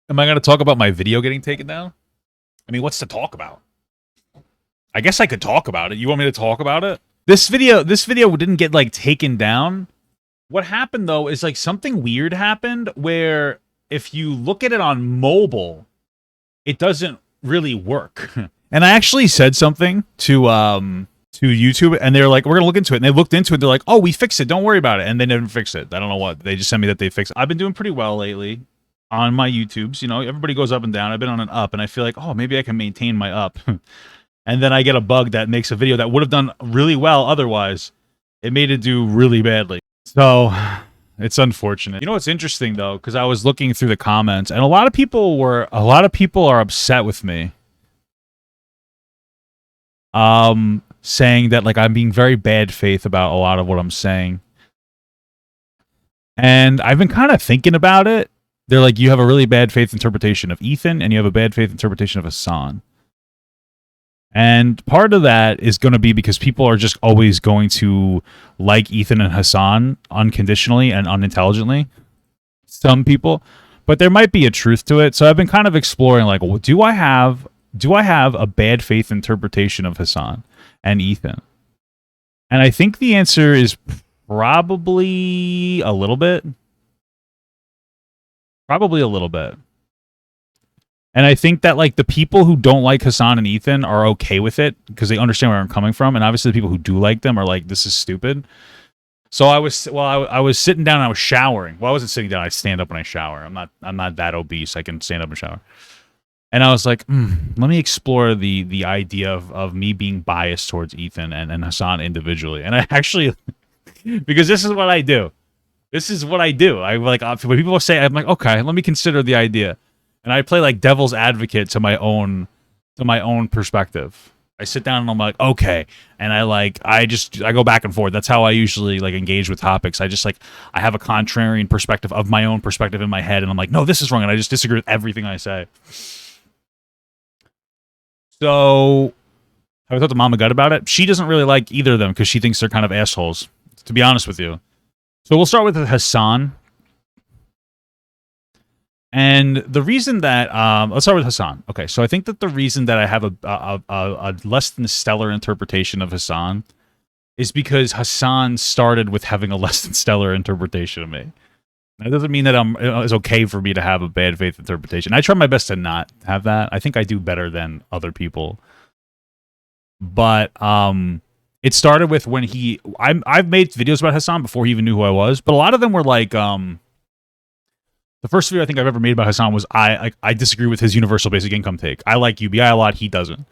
Am I going to talk about my video getting taken down? I mean, what's to talk about? I guess I could talk about it. You want me to talk about it? This video didn't get like taken down. What happened though is like something weird happened where if you look at it on mobile, it doesn't really work. And I actually said something to YouTube, and they're like, "We're gonna look into it." And they looked into it. They're like, "Oh, we fixed it. Don't worry about it." And they never fixed it. I don't know what. They just sent me that they fixed it. I've been doing pretty well lately on my YouTubes. You know, everybody goes up and down. I've been on an up, and I feel like, oh, maybe I can maintain my up. And then I get a bug that makes a video that would have done really well otherwise. It made it do really badly. So it's unfortunate. You know what's interesting though, because I was looking through the comments, and a lot of people are upset with me. Saying that like I'm being very bad faith about a lot of what I'm saying. And I've been kind of thinking about it. They're like, you have a really bad faith interpretation of Ethan, and you have a bad faith interpretation of Hasan. And part of that is going to be because people are just always going to like Ethan and Hasan unconditionally and unintelligently. Some people. But there might be a truth to it. So I've been kind of exploring, like, well, do I have a bad faith interpretation of Hasan and Ethan? And I think the answer is probably a little bit. Probably a little bit. And I think that like the people who don't like Hasan and Ethan are okay with it because they understand where I'm coming from, and obviously the people who do like them are like, this is stupid. So I was sitting down and I was showering. Well, I wasn't sitting down. I stand up when I shower. I'm not that obese. I can stand up and shower. And I was like, let me explore the idea of me being biased towards Ethan and Hasan individually. And I actually, because this is what I do. This is what I do. I like when people say, I'm like, okay, let me consider the idea. And I play like devil's advocate to my own perspective. I sit down and I'm like, okay, and I go back and forth. That's how I usually like engage with topics. I just like I have a contrarian perspective of my own perspective in my head, and I'm like, no, this is wrong, and I just disagree with everything I say. So, have I talked to Mama Gut about it? She doesn't really like either of them because she thinks they're kind of assholes, to be honest with you. So we'll start with Hasan. And the reason that let's start with Hasan. Okay, so I think that the reason that I have a less than stellar interpretation of Hasan is because Hasan started with having a less than stellar interpretation of me. That doesn't mean that it's okay for me to have a bad faith interpretation. I try my best to not have that. I think I do better than other people. But it started with when I've made videos about Hasan before he even knew who I was, but a lot of them were like the first video I think I've ever made about Hasan was I disagree with his universal basic income take. I like UBI a lot, he doesn't.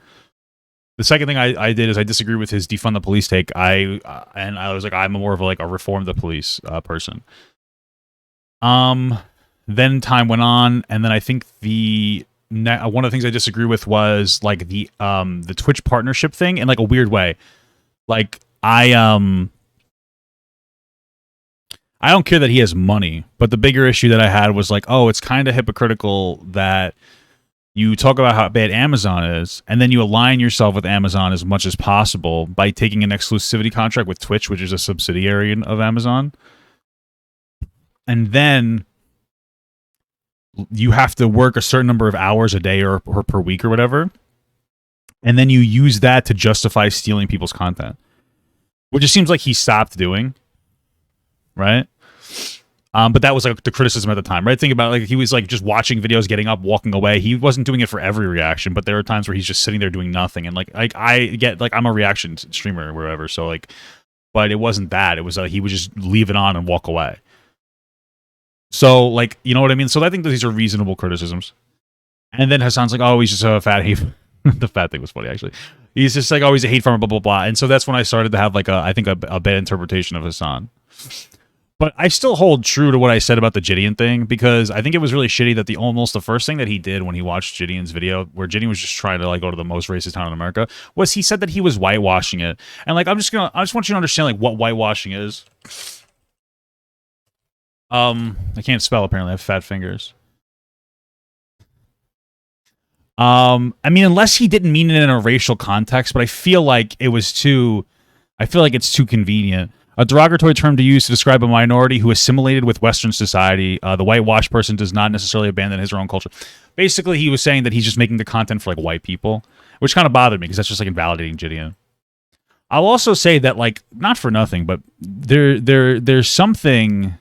The second thing I did is I disagree with his defund the police take. And I was like, I'm more of a reform the police person. Then time went on, and then I think one of the things I disagree with was like the Twitch partnership thing in like a weird way. Like I don't care that he has money, but the bigger issue that I had was like, oh, it's kind of hypocritical that you talk about how bad Amazon is, and then you align yourself with Amazon as much as possible by taking an exclusivity contract with Twitch, which is a subsidiary of Amazon. And then you have to work a certain number of hours a day or per week or whatever. And then you use that to justify stealing people's content, which it seems like he stopped doing. Right? But that was like the criticism at the time, right? Think about it, like he was like just watching videos, getting up, walking away. He wasn't doing it for every reaction, but there are times where he's just sitting there doing nothing. And like I get like I'm a reaction streamer or whatever, so like, but it wasn't that. It was he would just leave it on and walk away. So like, you know what I mean? So I think that these are reasonable criticisms. And then Hasan's like, oh, he's just a fat hate. The fat thing was funny actually. He's just like, oh, he's a hate farmer, blah blah blah. And so that's when I started to have like I think a bad interpretation of Hasan. But I still hold true to what I said about the Gideon thing, because I think it was really shitty that almost the first thing that he did when he watched Gideon's video, where Gideon was just trying to like go to the most racist town in America, was he said that he was whitewashing it. And like I just want you to understand like what whitewashing is. I can't spell apparently. I have fat fingers. I mean, unless he didn't mean it in a racial context, but I feel like it's too convenient. A derogatory term to use to describe a minority who assimilated with Western society. The whitewashed person does not necessarily abandon his or own culture. Basically, he was saying that he's just making the content for like white people, which kind of bothered me because that's just like invalidating Gideon. I'll also say that, like, not for nothing, but there's something.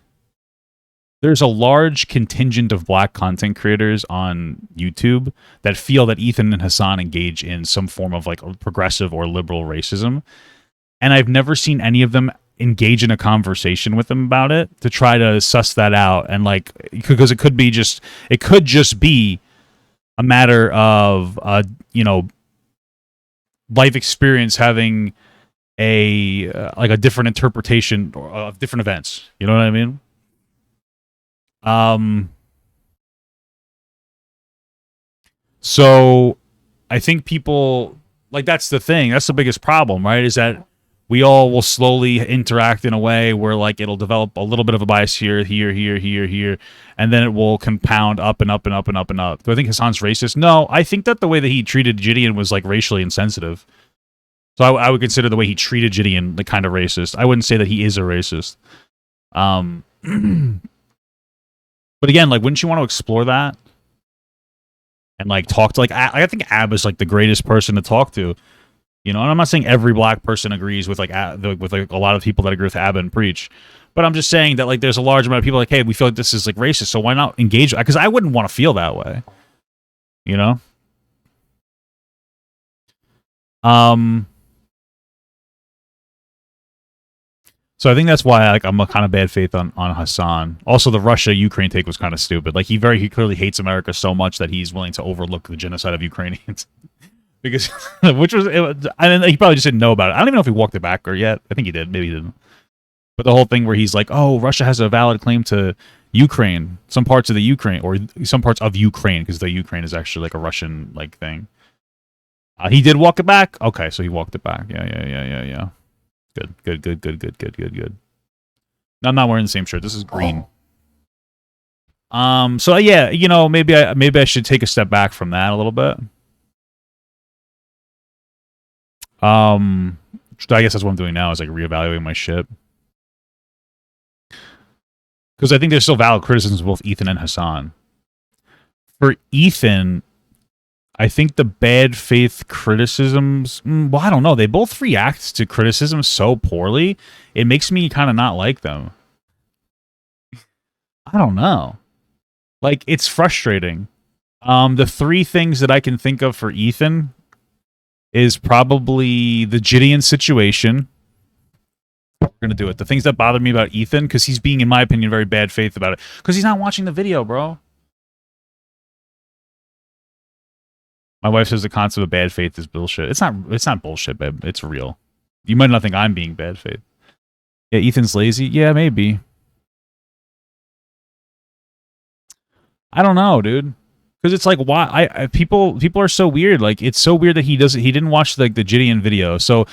There's a large contingent of black content creators on YouTube that feel that Ethan and Hasan engage in some form of like progressive or liberal racism. And I've never seen any of them engage in a conversation with them about it to try to suss that out. And like, because it could just be a matter of, life experience having a different interpretation of different events. You know what I mean? So I think people, like, that's the thing. That's the biggest problem, right? Is that we all will slowly interact in a way where like it'll develop a little bit of a bias here, and then it will compound up and up and up and up and up. Do I think Hasan's racist? No, I think that the way that he treated Gideon was like racially insensitive. So I would consider the way he treated Gideon the kind of racist. I wouldn't say that he is a racist. But again, like, wouldn't you want to explore that and like talk to like I think Ab is like the greatest person to talk to, you know. And I'm not saying every black person agrees with like with like a lot of people that agree with Ab and Preach, but I'm just saying that like there's a large amount of people like, hey, we feel like this is like racist, so why not engage? Because I wouldn't want to feel that way, you know. So I think that's why like I'm a kind of bad faith on Hasan. Also, the Russia-Ukraine take was kind of stupid. Like he clearly hates America so much that he's willing to overlook the genocide of Ukrainians, because I mean, he probably just didn't know about it. I don't even know if he walked it back or yet. I think he did. Maybe he didn't. But the whole thing where he's like, "Oh, Russia has a valid claim to Ukraine, some parts of the Ukraine, or some parts of Ukraine, because the Ukraine is actually like a Russian like thing." He did walk it back. Okay, so he walked it back. Yeah. Good. No, I'm not wearing the same shirt. This is green. So yeah, you know, maybe I should take a step back from that a little bit. I guess that's what I'm doing now, is like reevaluating my shit. Because I think there's still valid criticisms of both Ethan and Hasan. For Ethan, I think the bad faith criticisms, well, I don't know. They both react to criticism so poorly, it makes me kind of not like them. I don't know. Like, it's frustrating. The three things that I can think of for Ethan is probably the Gideon situation. We're going to do it. The things that bother me about Ethan, because he's being, in my opinion, very bad faith about it. Because he's not watching the video, bro. My wife says the concept of bad faith is bullshit. It's not bullshit, babe. It's real. You might not think I'm being bad faith. Yeah, Ethan's lazy. Yeah, maybe. I don't know, dude. Because it's like, why people are so weird. Like, it's so weird that he didn't watch like the Gideon video. So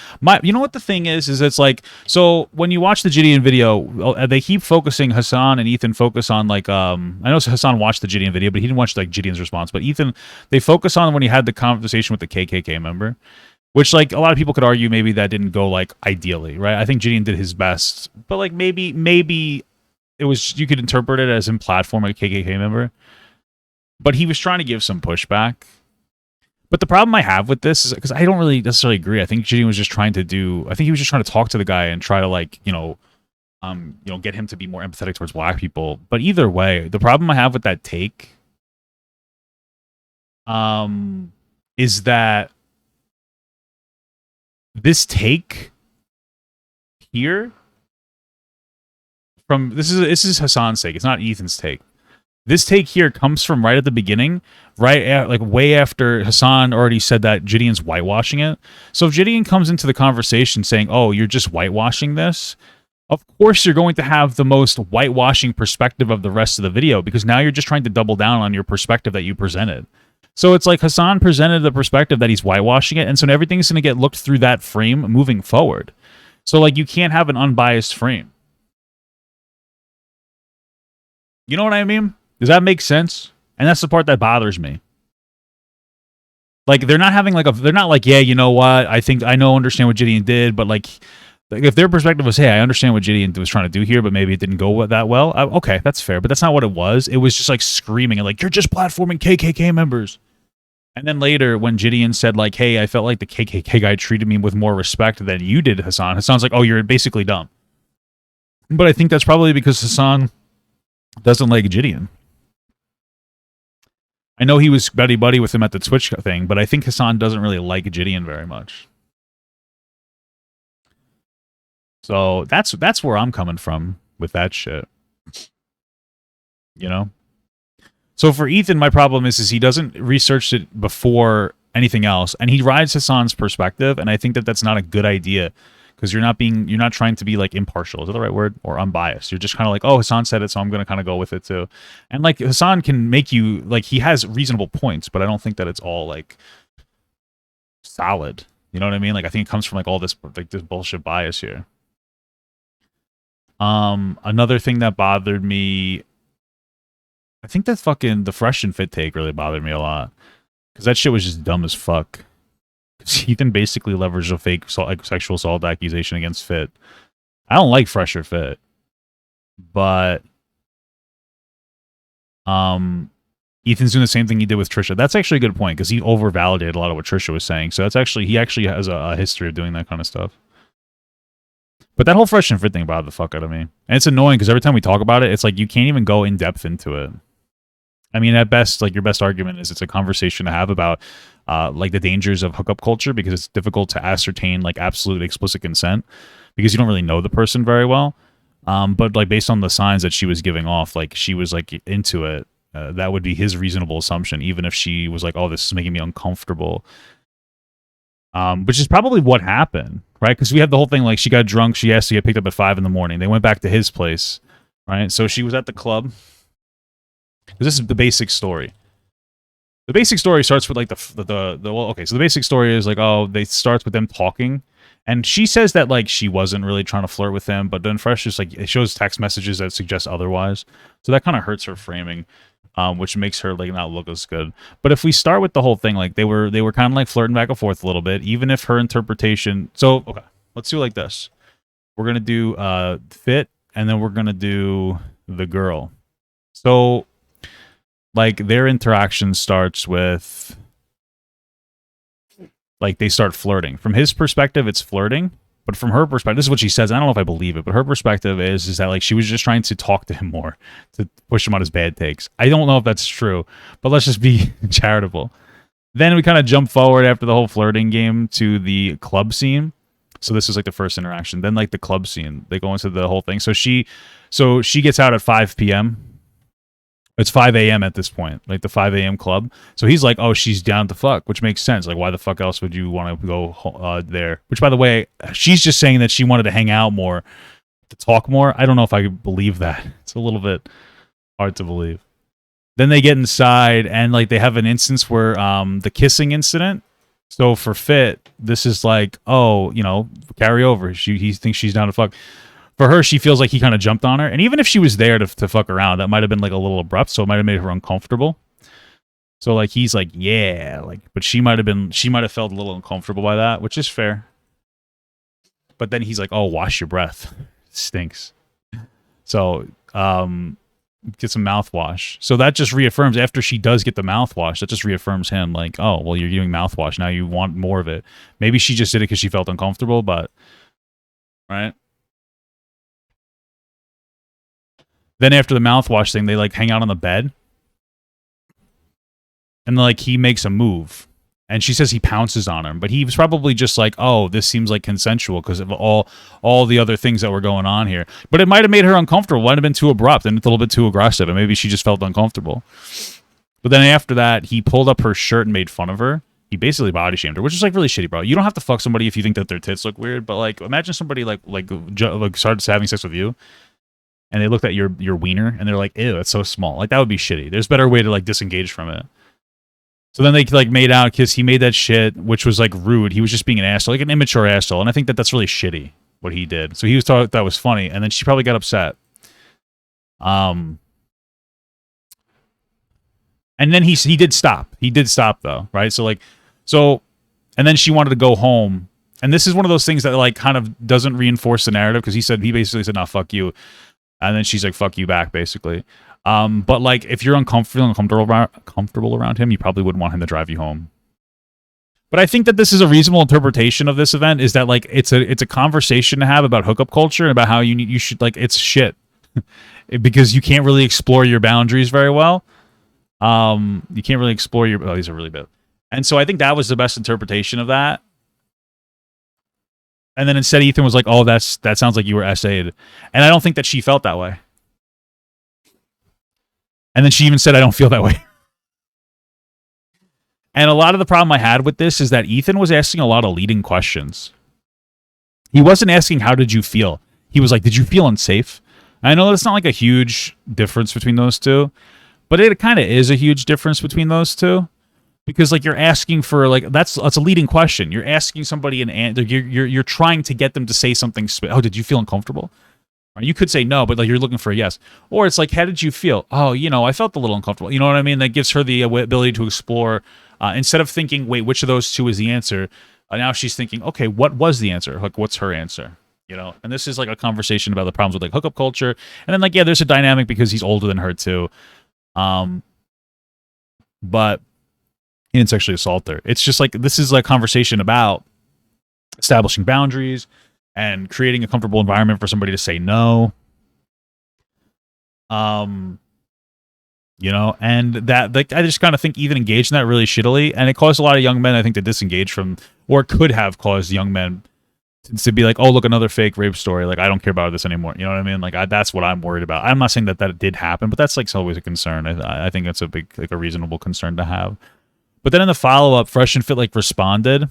you know what the thing is it's like, so when you watch the Gideon video, they keep focusing, Hasan and Ethan focus on like I know Hasan watched the Gideon video, but he didn't watch like Gideon's response. But Ethan, they focus on when he had the conversation with the KKK member, which like a lot of people could argue maybe that didn't go like ideally, right? I think Gideon did his best, but like maybe it was, you could interpret it as in platform a KKK member. But he was trying to give some pushback. But the problem I have with this is because I don't really necessarily agree. I think Gideon was just trying to he was just trying to talk to the guy and try to like, get him to be more empathetic towards black people. But either way, the problem I have with that take is that this take here this is Hasan's take. It's not Ethan's take. This take here comes from right at the beginning, like way after Hasan already said that Gideon's whitewashing it. So if Gideon comes into the conversation saying, "Oh, you're just whitewashing this," of course you're going to have the most whitewashing perspective of the rest of the video, because now you're just trying to double down on your perspective that you presented. So it's like Hasan presented the perspective that he's whitewashing it, and so everything's going to get looked through that frame moving forward. So like you can't have an unbiased frame. You know what I mean? Does that make sense? And that's the part that bothers me. Like, they're not having like they're not like, yeah, you know what? I understand what Gideon did, but like, Like if their perspective was, hey, I understand what Gideon was trying to do here, but maybe it didn't go that well. Okay, that's fair, but that's not what it was. It was just like screaming and like, you're just platforming KKK members. And then later, when Gideon said like, hey, I felt like the KKK guy treated me with more respect than you did, Hasan. Hasan's like, oh, you're basically dumb. But I think that's probably because Hasan doesn't like Gideon. I know he was buddy-buddy with him at the Twitch thing, but I think Hasan doesn't really like Gideon very much. So that's where I'm coming from with that shit. You know? So for Ethan, my problem is he doesn't research it before anything else, and he rides Hasan's perspective, and I think that that's not a good idea because you're not trying to be like impartial. Is that the right word? Or unbiased. You're just kind of like, oh, Hasan said it, so I'm going to kind of go with it too. And like Hasan can make you like he has reasonable points, but I don't think that it's all like solid. You know what I mean? Like I think it comes from like all this like this bullshit bias here. Another thing that bothered me, I think that fucking the fresh and fit take really bothered me a lot because that shit was just dumb as fuck. Because Ethan basically leveraged a fake sexual assault accusation against Fit. I don't like fresh or fit, but Ethan's doing the same thing he did with Trisha. That's actually a good point because he overvalidated a lot of what Trisha was saying. So he actually has a history of doing that kind of stuff. But that whole fresh and fit thing bothered the fuck out of me. And it's annoying because every time we talk about it, it's like you can't even go in depth into it. I mean, at best, like your best argument is it's a conversation to have about like the dangers of hookup culture because it's difficult to ascertain like absolute explicit consent because you don't really know the person very well. But like based on the signs that she was giving off, like she was like into it. That would be his reasonable assumption, even if she was like, oh, this is making me uncomfortable. Which is probably what happened, right? Because we have the whole thing like she got drunk, she asked to get picked up at 5 a.m. They went back to his place, right? So she was at the club. This is the basic story. The basic story starts with like okay, so the basic story is like, oh, they starts with them talking, and she says that like she wasn't really trying to flirt with him, but then Fresh just like it shows text messages that suggest otherwise, so that kind of hurts her framing, which makes her like not look as good. But if we start with the whole thing, like they were kind of like flirting back and forth a little bit, even if her interpretation. So okay, let's do it like this. We're gonna do Fit, and then we're gonna do the girl. So like their interaction starts with like they start flirting. From his perspective, it's flirting, but from her perspective, this is what she says. I don't know if I believe it, but her perspective is that like she was just trying to talk to him more, to push him on his bad takes. I don't know if that's true, but let's just be charitable. Then we kind of jump forward after the whole flirting game to the club scene. So this is like the first interaction. Then like the club scene, they go into the whole thing. So she gets out at 5 p.m. It's 5 a.m. at this point, like the 5 a.m. club. So he's like, oh, she's down to fuck, which makes sense. Like, why the fuck else would you want to go there? Which, by the way, she's just saying that she wanted to hang out more, to talk more. I don't know if I believe that. It's a little bit hard to believe. Then they get inside, and like they have an instance where the kissing incident. So for Fit, this is like, oh, you know, carry over. He thinks she's down to fuck. For her, she feels like he kind of jumped on her. And even if she was there to fuck around, that might have been like a little abrupt, so it might have made her uncomfortable. So like he's like, yeah, like, but she might have felt a little uncomfortable by that, which is fair. But then he's like, oh, wash your breath. It stinks. So get some mouthwash. So that just reaffirms, after she does get the mouthwash, that just reaffirms him like, oh, well, you're doing mouthwash. Now you want more of it. Maybe she just did it because she felt uncomfortable, but right. Then after the mouthwash thing, they like hang out on the bed. And like he makes a move. And she says he pounces on him. But he was probably just like, oh, this seems like consensual because of all the other things that were going on here. But it might have made her uncomfortable. It might have been too abrupt and a little bit too aggressive. And maybe she just felt uncomfortable. But then after that, he pulled up her shirt and made fun of her. He basically body shamed her, which is like really shitty, bro. You don't have to fuck somebody if you think that their tits look weird. But like, imagine somebody like started having sex with you. And they looked at your wiener and they're like, ew, it's so small. Like, that would be shitty. There's a better way to like disengage from it. So then they like made out because he made that shit, which was like rude. He was just being an asshole, like an immature asshole. And I think that that's really shitty what he did. So he was thought that was funny. And then she probably got upset. And then he did stop. He did stop though, right? So like, and then she wanted to go home. And this is one of those things that like kind of doesn't reinforce the narrative, because he basically said, "No, fuck you," and then she's like, "Fuck you back," basically. But like, if you're comfortable around him, you probably wouldn't want him to drive you home. But I think that this is a reasonable interpretation of this event, is that like it's a conversation to have about hookup culture and about how you should, like, it's shit because you can't really explore your boundaries very well. You can't really explore your, oh, these are really bad. And so I think that was the best interpretation of that. And then instead Ethan was like, "Oh, that sounds like you were SA'd." And I don't think that she felt that way. And then she even said, "I don't feel that way." And a lot of the problem I had with this is that Ethan was asking a lot of leading questions. He wasn't asking, "How did you feel?" He was like, "Did you feel unsafe?" I know that's not like a huge difference between those two, but it kind of is a huge difference between those two, because like you're asking for, like, that's a leading question. You're asking somebody an answer. You're trying to get them to say something. "Oh, did you feel uncomfortable?" Or you could say no, but like you're looking for a yes. Or it's like, "How did you feel?" "Oh, I felt a little uncomfortable." You know what I mean? That gives her the ability to explore. Instead of thinking, "Wait, which of those two is the answer?" Now she's thinking, "Okay, what was the answer? Like, what's her answer?" And this is like a conversation about the problems with like hookup culture. And then like, yeah, there's a dynamic because he's older than her too. But he didn't sexually assault her. It's just like, this is like a conversation about establishing boundaries and creating a comfortable environment for somebody to say no. And that, like, I just kind of think Ethan engaged in that really shittily, and it caused a lot of young men, I think, to disengage from, or could have caused young men to be like, "Oh, look, another fake rape story. Like, I don't care about this anymore." You know what I mean? Like, that's what I'm worried about. I'm not saying that did happen, but that's like always a concern. I think that's a big, like, a reasonable concern to have. But then in the follow up, Fresh and Fit like responded,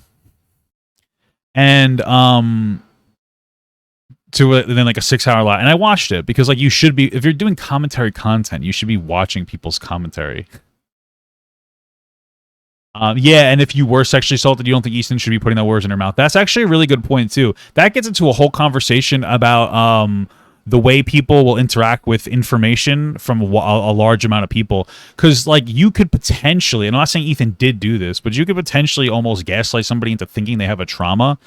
and to it, and then like a 6-hour live, and I watched it because like you should be, if you're doing commentary content, you should be watching people's commentary. Yeah, and if you were sexually assaulted, you don't think Easton should be putting the words in her mouth. That's actually a really good point too. That gets into a whole conversation about the way people will interact with information from a large amount of people. Because like you could potentially, and I'm not saying Ethan did do this, but you could potentially almost gaslight somebody into thinking they have a trauma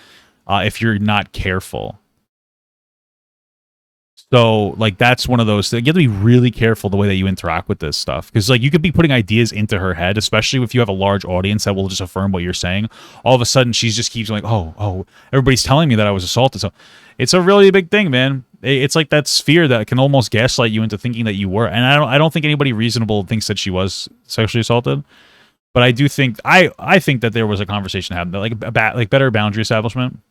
if you're not careful. So, like, that's one of those things. You have to be really careful the way that you interact with this stuff. Because, like, you could be putting ideas into her head, especially if you have a large audience that will just affirm what you're saying. All of a sudden, she just keeps like, oh, everybody's telling me that I was assaulted. So, it's a really big thing, man. It's like that sphere that can almost gaslight you into thinking that you were. And I don't think anybody reasonable thinks that she was sexually assaulted. But I do think, I think that there was a conversation happened, like better boundary establishment.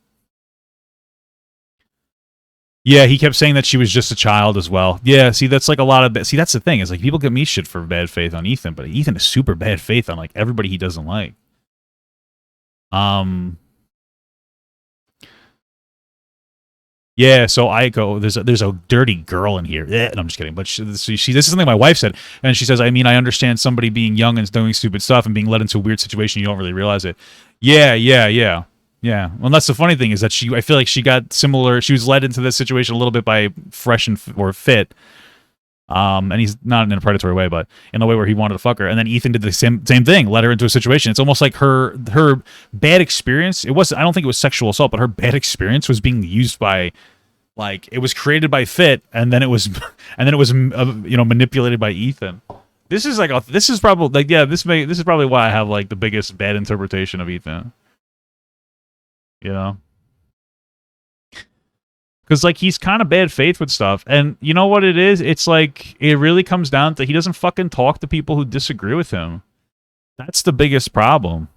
Yeah, he kept saying that she was just a child as well. Yeah, see, that's like a lot of... See, that's the thing. Is like people give me shit for bad faith on Ethan, but Ethan is super bad faith on like everybody he doesn't like. Yeah, so I go, there's a dirty girl in here. And I'm just kidding. But she this is something my wife said. And she says, "I mean, I understand somebody being young and doing stupid stuff and being led into a weird situation. You don't really realize it." Yeah. Well, that's the funny thing is that I feel like she got similar. She was led into this situation a little bit by Fresh or Fit. And he's not in a predatory way, but in a way where he wanted to fuck her. And then Ethan did the same thing, led her into a situation. It's almost like her bad experience. I don't think it was sexual assault, but her bad experience was being used by, like, it was created by Fit, and then it was, manipulated by Ethan. This is probably why I have like the biggest bad interpretation of Ethan. Because like he's kind of bad faith with stuff, and you know what it is? It's like it really comes down to he doesn't fucking talk to people who disagree with him. That's the biggest problem.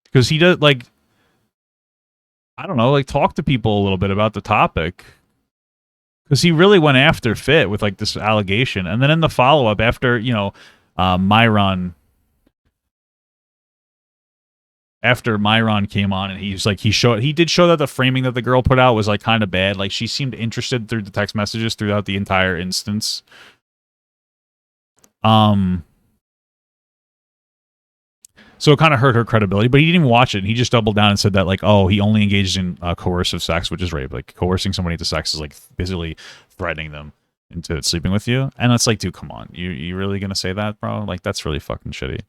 Because he does, like, I don't know, like, talk to people a little bit about the topic. Because he really went after Fit with like this allegation, and then in the follow up after Myron. After Myron came on and he did show that the framing that the girl put out was like kind of bad. Like she seemed interested through the text messages throughout the entire instance. So it kind of hurt her credibility, but he didn't even watch it. He just doubled down and said that like, oh, he only engaged in coercive sex, which is rape. Like coercing somebody into sex is like basically threatening them into sleeping with you. And it's like, dude, come on. You really gonna say that, bro? Like that's really fucking shitty.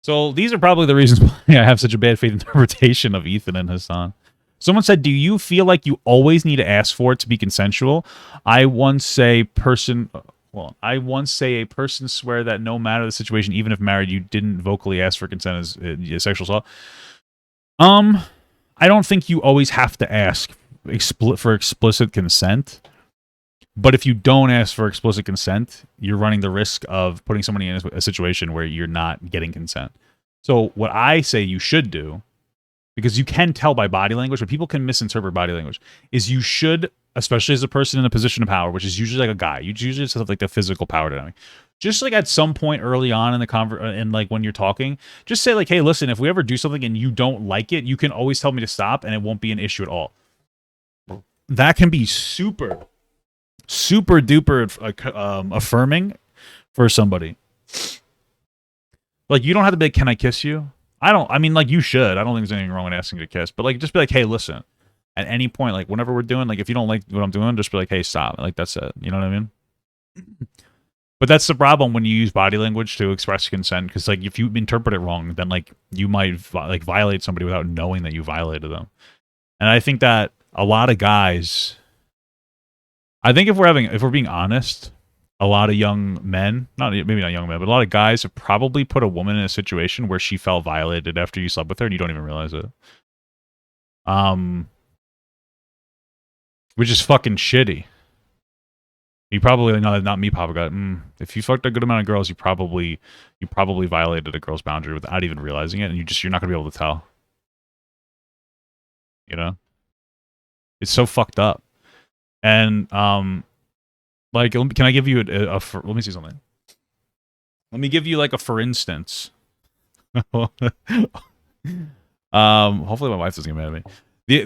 So these are probably the reasons why I have such a bad faith interpretation of Ethan and Hasan. Someone said, "Do you feel like you always need to ask for it to be consensual?" I once say person. Well, I once say a person swear that no matter the situation, even if married, you didn't vocally ask for consent as sexual assault. I don't think you always have to ask for explicit consent. But if you don't ask for explicit consent, you're running the risk of putting somebody in a situation where you're not getting consent. So what I say you should do, because you can tell by body language, but people can misinterpret body language, is you should, especially as a person in a position of power, which is usually like a guy, you usually just have like the physical power dynamic. Just like at some point early on in the and like when you're talking, just say like, "Hey, listen, if we ever do something and you don't like it, you can always tell me to stop, and it won't be an issue at all." That can be super duper affirming for somebody. Like, you don't have to be like, "Can I kiss you?" I mean, like, you should. I don't think there's anything wrong with asking to kiss. But, like, just be like, "Hey, listen." At any point, like, whenever we're doing, like, if you don't like what I'm doing, just be like, "Hey, stop." Like, that's it. You know what I mean? But that's the problem when you use body language to express consent. Because, like, if you interpret it wrong, then, like, you might, violate somebody without knowing that you violated them. And I think that a lot of guys... I think if we're being honest, a lot of young men, maybe not young men, but a lot of guys have probably put a woman in a situation where she felt violated after you slept with her and you don't even realize it. Which is fucking shitty. You probably not me, Papa God. If you fucked a good amount of girls, you probably violated a girl's boundary without even realizing it, and you're not gonna be able to tell. You know, it's so fucked up. And like, can I give you let me see something. Let me give you like a for instance. Hopefully my wife doesn't get mad at me.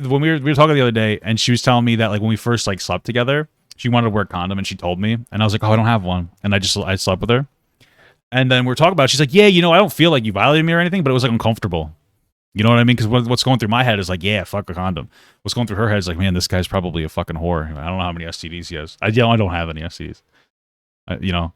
When we were talking the other day, and she was telling me that like when we first like slept together, she wanted to wear a condom, and she told me, and I was like, "Oh, I don't have one," and I slept with her, and then we're talking about it, she's like, "Yeah, you know, I don't feel like you violated me or anything, but it was like uncomfortable." You know what I mean? Because what's going through my head is like, "Yeah, fuck a condom." What's going through her head is like, "Man, this guy's probably a fucking whore." I don't know how many STDs he has. I don't have any STDs. You know.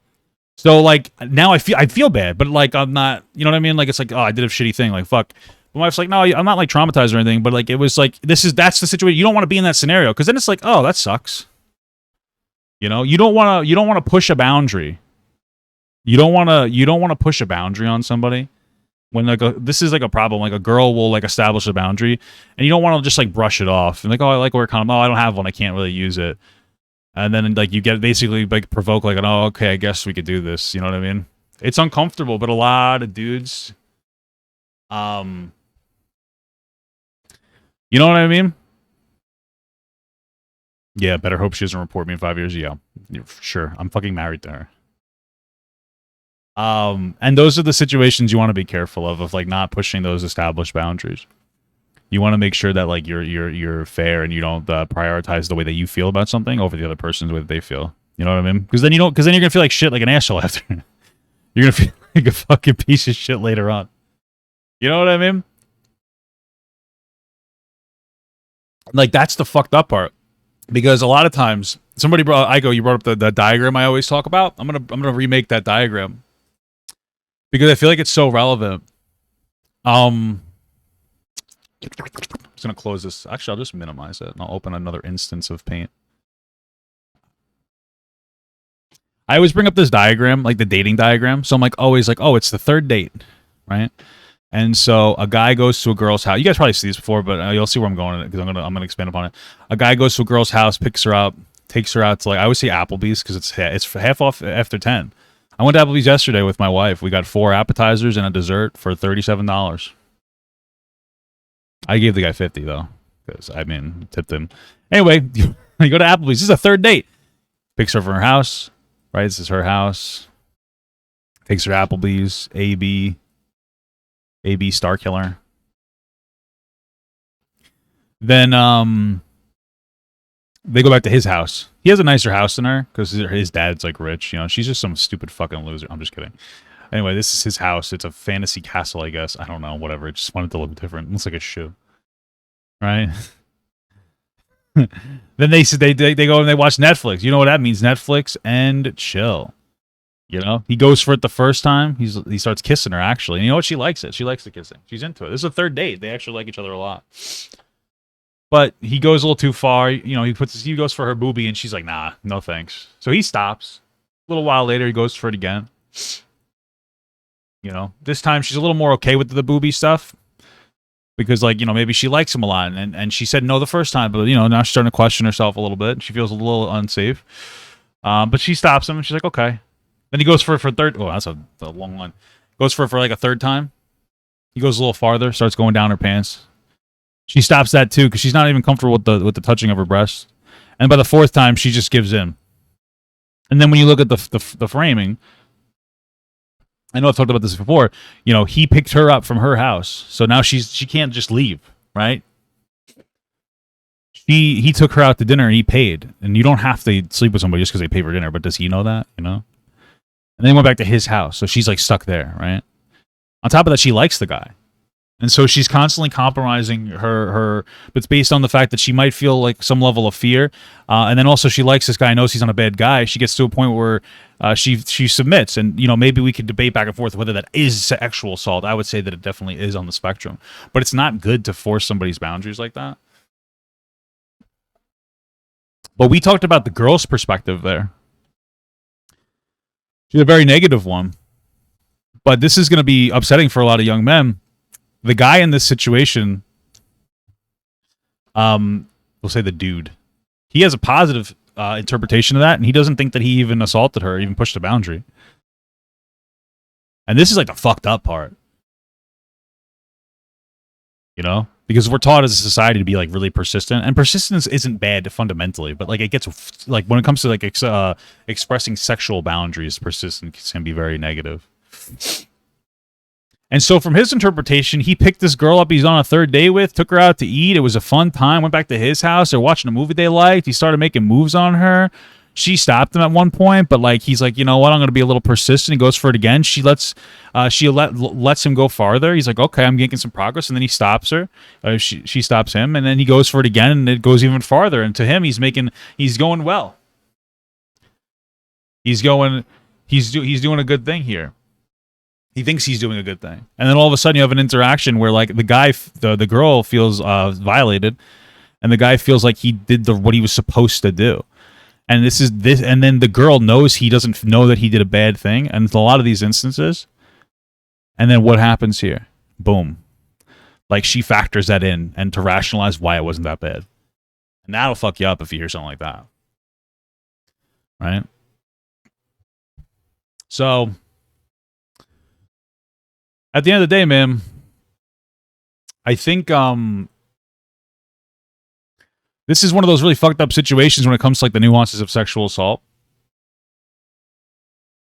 So like now I feel bad, but like I'm not. You know what I mean? Like it's like, oh, I did a shitty thing. Like fuck. My wife's like, "No, I'm not like traumatized or anything," but like it was like that's the situation. You don't want to be in that scenario because then it's like, oh, that sucks. You know, you don't want to push a boundary. You don't want to push a boundary on somebody. When like this is like a problem, like a girl will like establish a boundary, and you don't want to just like brush it off and like, "Oh, I like wear a condom. Oh, I don't have one. I can't really use it." And then like you get basically like provoke like, "Oh, okay, I guess we could do this." You know what I mean? It's uncomfortable, but a lot of dudes, you know what I mean? Yeah, better hope she doesn't report me in 5 years. Yeah, sure. I'm fucking married to her. And those are the situations you want to be careful of like not pushing those established boundaries. You want to make sure that like you're fair and you don't prioritize the way that you feel about something over the other person's way that they feel. You know what I mean? Because then you're gonna feel like shit, like an asshole after. You're gonna feel like a fucking piece of shit later on. You know what I mean? Like that's the fucked up part. Because a lot of times you brought up the diagram I always talk about. I'm gonna remake that diagram because I feel like it's so relevant. I'm just gonna close this. Actually, I'll just minimize it and I'll open another instance of Paint. I always bring up this diagram, like the dating diagram. So I'm like always like, oh, it's the third date, right? And so a guy goes to a girl's house. You guys probably see this before, but you'll see where I'm going because I'm gonna expand upon it. A guy goes to a girl's house, picks her up, takes her out to like I always say Applebee's because it's half off after 10. I went to Applebee's yesterday with my wife. We got 4 appetizers and a dessert for $37. I gave the guy 50 though, because I mean tipped him. Anyway, you go to Applebee's. This is a third date. Picks her from her house. Right, this is her house. Takes her to Applebee's. AB Star Killer. Then they go back to his house. He has a nicer house than her because his dad's like rich. You know, she's just some stupid fucking loser. I'm just kidding. Anyway, this is his house. It's a fantasy castle, I guess. I don't know, whatever. It just wanted to look different. It looks like a shoe. Right? Then they go and they watch Netflix. You know what that means? Netflix and chill. You know, he goes for it the first time. He starts kissing her actually. And you know what? She likes it. She likes the kissing. She's into it. This is a third date. They actually like each other a lot. But he goes a little too far. You know, he goes for her boobie, and she's like, "Nah, no thanks." So he stops. A little while later, he goes for it again. You know, this time she's a little more okay with the boobie stuff because, like, you know, maybe she likes him a lot, and she said no the first time, but you know, now she's starting to question herself a little bit. She feels a little unsafe. But she stops him, and she's like, "Okay." Then he goes for it for a third. Oh, that's a long one. Goes for it for like a third time. He goes a little farther, starts going down her pants. She stops that too because she's not even comfortable with the touching of her breasts. And by the fourth time, she just gives in. And then when you look at the framing, I know I've talked about this before. You know, he picked her up from her house, so now she can't just leave, right? He took her out to dinner and he paid. And you don't have to sleep with somebody just because they pay for dinner, but does he know that? You know. And then he went back to his house, so she's like stuck there, right? On top of that, she likes the guy. And so she's constantly compromising her, but it's based on the fact that she might feel like some level of fear. And then also she likes this guy, knows he's not a bad guy. She gets to a point where she submits. And, you know, maybe we could debate back and forth whether that is sexual assault. I would say that it definitely is on the spectrum. But it's not good to force somebody's boundaries like that. But we talked about the girl's perspective there. She's a very negative one. But this is going to be upsetting for a lot of young men. The guy in this situation, we'll say the dude, he has a positive interpretation of that, and he doesn't think that he even assaulted her, even pushed a boundary. And this is like the fucked up part. You know? Because we're taught as a society to be like really persistent, and persistence isn't bad fundamentally, but like it gets like when it comes to like expressing sexual boundaries, persistence can be very negative. And so from his interpretation, he picked this girl up he's on a third date with, took her out to eat. It was a fun time, went back to his house. They're watching a movie they liked. He started making moves on her. She stopped him at one point, but like he's like, you know what, I'm going to be a little persistent. He goes for it again. She lets him go farther. He's like, okay, I'm making some progress. And then he stops her. She stops him. And then he goes for it again, and it goes even farther. And to him, he's going well. He's doing a good thing here. He thinks he's doing a good thing. And then all of a sudden you have an interaction where like the girl feels violated, and the guy feels like he did what he was supposed to do. And and then the girl knows he doesn't know that he did a bad thing. And it's a lot of these instances. And then what happens here? Boom. Like she factors that in and to rationalize why it wasn't that bad. And that'll fuck you up if you hear something like that. Right? So at the end of the day, man, I think this is one of those really fucked up situations when it comes to like the nuances of sexual assault.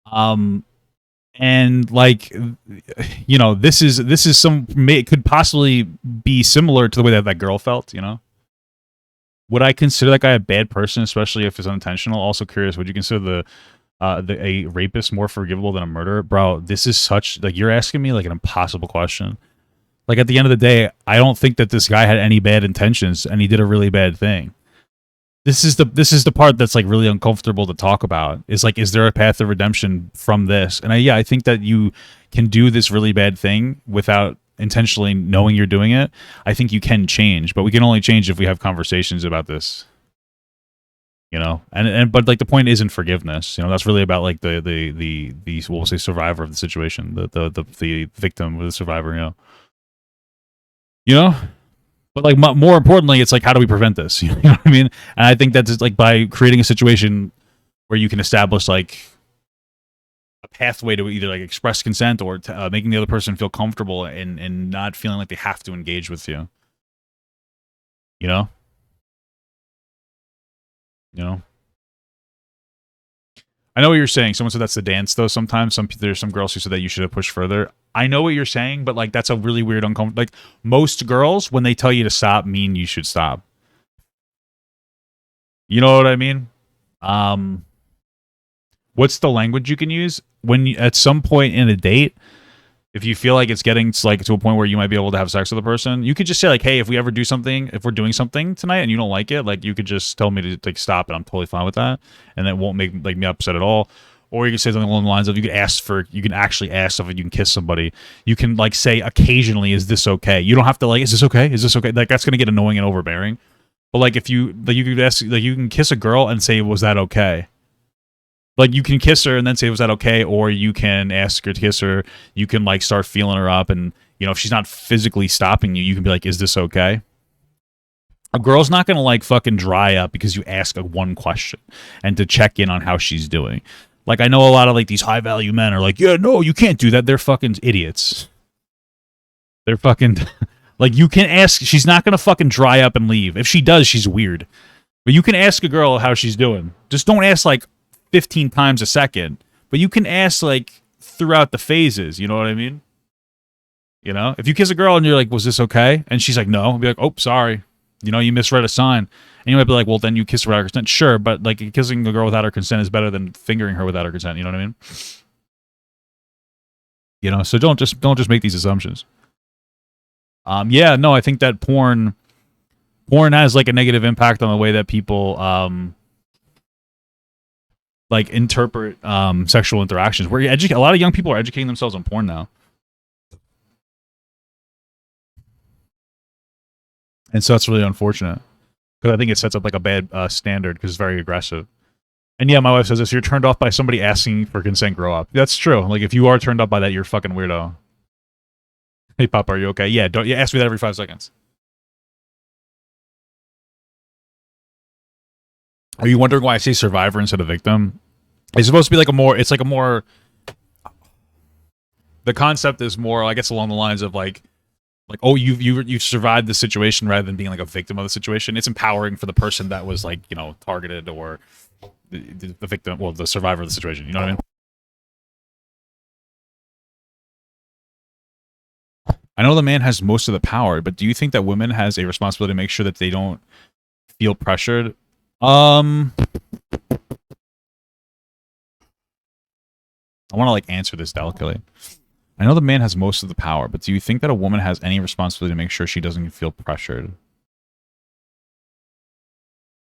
And like, you know, this is it could possibly be similar to the way that girl felt, you know? Would I consider that guy a bad person, especially if it's unintentional? Also curious, would you consider a rapist more forgivable than a murderer? Bro, this is such, like, you're asking me like an impossible question. Like, at the end of the day, I don't think that this guy had any bad intentions and he did a really bad thing. This is the part that's like really uncomfortable to talk about. Is like, is there a path of redemption from this? And I think that you can do this really bad thing without intentionally knowing you're doing it. I think you can change, but we can only change if we have conversations about this. You know, but like the point isn't forgiveness. You know, that's really about like the we'll say survivor of the situation, the victim or the survivor. You know, but like more importantly, it's like, how do we prevent this? You know what I mean? And I think that's like by creating a situation where you can establish like a pathway to either like express consent or making the other person feel comfortable and not feeling like they have to engage with you. You know. You know, I know what you're saying. Someone said that's the dance, though. Sometimes there's some girls who said that you should have pushed further. I know what you're saying, but like that's a really weird, uncomfortable. Like most girls, when they tell you to stop, mean you should stop. You know what I mean? What's the language you can use when at some point in a date? If you feel like it's getting to a point where you might be able to have sex with a person, you could just say like, hey, if we're doing something tonight and you don't like it, like you could just tell me to like stop and I'm totally fine with that. And that won't make like me upset at all. Or you can say something along the lines of you can actually ask if you can kiss somebody. You can like say occasionally, is this okay? You don't have to like, is this okay? Is this okay? Like that's gonna get annoying and overbearing. But like if you like you could ask like you can kiss a girl and say, was that okay? Like you can kiss her and then say, was that okay? Or you can ask her to kiss her. You can like start feeling her up, and you know if she's not physically stopping you, you can be like, is this okay? A girl's not gonna like fucking dry up because you ask a one question and to check in on how she's doing. Like I know a lot of like these high value men are like, yeah, no, you can't do that. They're fucking idiots. They're fucking like you can ask. She's not gonna fucking dry up and leave. If she does, she's weird. But you can ask a girl how she's doing. Just don't ask like 15 times a second. But you can ask like throughout the phases. You know what I mean? You know, if you kiss a girl and you're like, was this okay? And she's like, no. Be like, oh, sorry. You know, you misread a sign. And you might be like, well, then you kiss her without her consent. Sure, but like kissing a girl without her consent is better than fingering her without her consent. You know what I mean? You know, so don't just make these assumptions. Yeah, no, I think that porn has like a negative impact on the way that people like interpret sexual interactions. Where a lot of young people are educating themselves on porn now. And so that's really unfortunate. Because I think it sets up like a bad standard because it's very aggressive. And yeah, my wife says this: you're turned off by somebody asking for consent, grow up. That's true. Like if you are turned off by that, you're a fucking weirdo. Hey, Papa, are you okay? Yeah, don't ask me that every 5 seconds. Are you wondering why I say survivor instead of victim? It's supposed to be like a more. It's like a more. The concept is more, I guess, along the lines of like, oh, you've survived the situation rather than being like a victim of the situation. It's empowering for the person that was like, you know, targeted or the victim, well, the survivor of the situation. You know what I mean? I know the man has most of the power, but do you think that women has a responsibility to make sure that they don't feel pressured? I want to like answer this delicately. I know the man has most of the power, but do you think that a woman has any responsibility to make sure she doesn't feel pressured?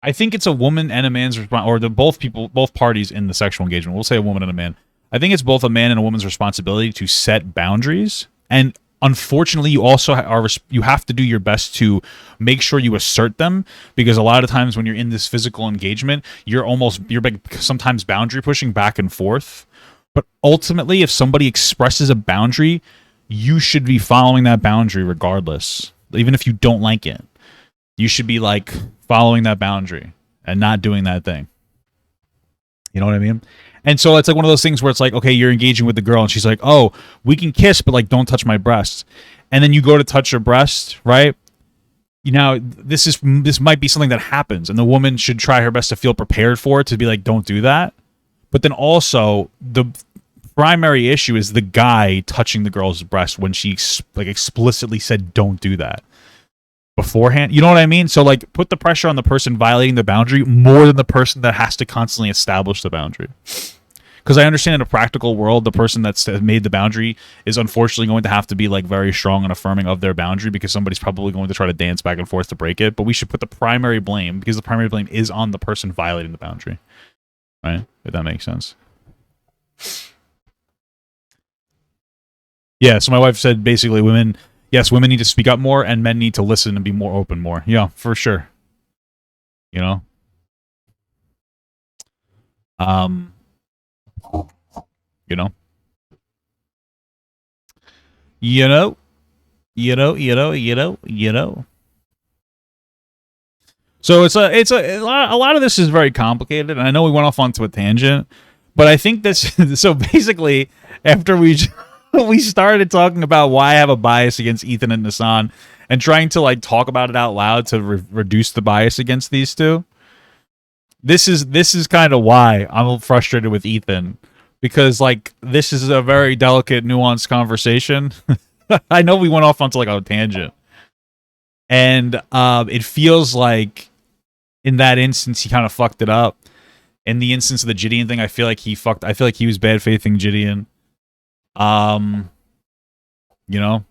I think it's a woman and a man's or both parties in the sexual engagement. We'll say a woman and a man. I think it's both a man and a woman's responsibility to set boundaries, and unfortunately, you also you have to do your best to make sure you assert them, because a lot of times when you're in this physical engagement, you're sometimes boundary pushing back and forth. But ultimately, if somebody expresses a boundary, you should be following that boundary regardless, even if you don't like it. You should be like following that boundary and not doing that thing. You know what I mean? And so it's like one of those things where it's like, okay, you're engaging with the girl and she's like, oh, we can kiss, but like don't touch my breast. And then you go to touch her breast, right? You know, this might be something that happens, and the woman should try her best to feel prepared for it, to be like, don't do that. But then also the primary issue is the guy touching the girl's breast when she like explicitly said, don't do that beforehand. You know what I mean? So like put the pressure on the person violating the boundary more than the person that has to constantly establish the boundary. Because I understand in a practical world, the person that's made the boundary is unfortunately going to have to be like very strong and affirming of their boundary, because somebody's probably going to try to dance back and forth to break it. But we should put the primary blame, because the primary blame is on the person violating the boundary. Right? If that makes sense. Yeah, so my wife said basically women need to speak up more, and men need to listen and be more open more. Yeah, for sure. You know? You know? You know? You know, you know, you know, you know. So it's a lot of this is very complicated, and I know we went off onto a tangent, but I think this. So basically, after we started talking about why I have a bias against Ethan and Hasan, and trying to like talk about it out loud to reduce the bias against these two. This is kind of why I'm frustrated with Ethan, because like this is a very delicate, nuanced conversation. I know we went off onto like a tangent, and it feels like in that instance he kind of fucked it up. In the instance of the Gideon thing, I feel like he was bad faithing Gideon. You know,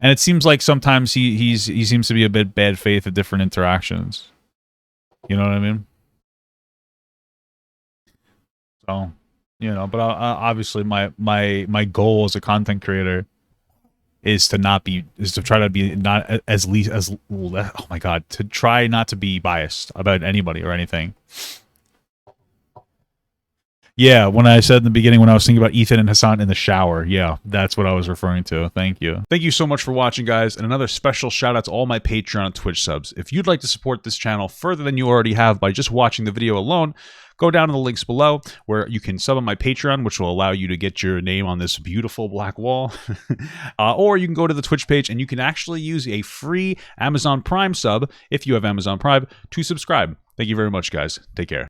and it seems like sometimes he seems to be a bit bad faith at different interactions. You know what I mean? So, but obviously my goal as a content creator is to try to be not as least as oh my god, to try not to be biased about anybody or anything. Yeah, when I said in the beginning when I was thinking about Ethan and Hasan in the shower, yeah, that's what I was referring to. Thank you. Thank you so much for watching, guys, and another special shout out to all my Patreon and Twitch subs. If you'd like to support this channel further than you already have by just watching the video alone, go down to the links below where you can sub on my Patreon, which will allow you to get your name on this beautiful black wall. Or you can go to the Twitch page and you can actually use a free Amazon Prime sub, if you have Amazon Prime, to subscribe. Thank you very much, guys. Take care.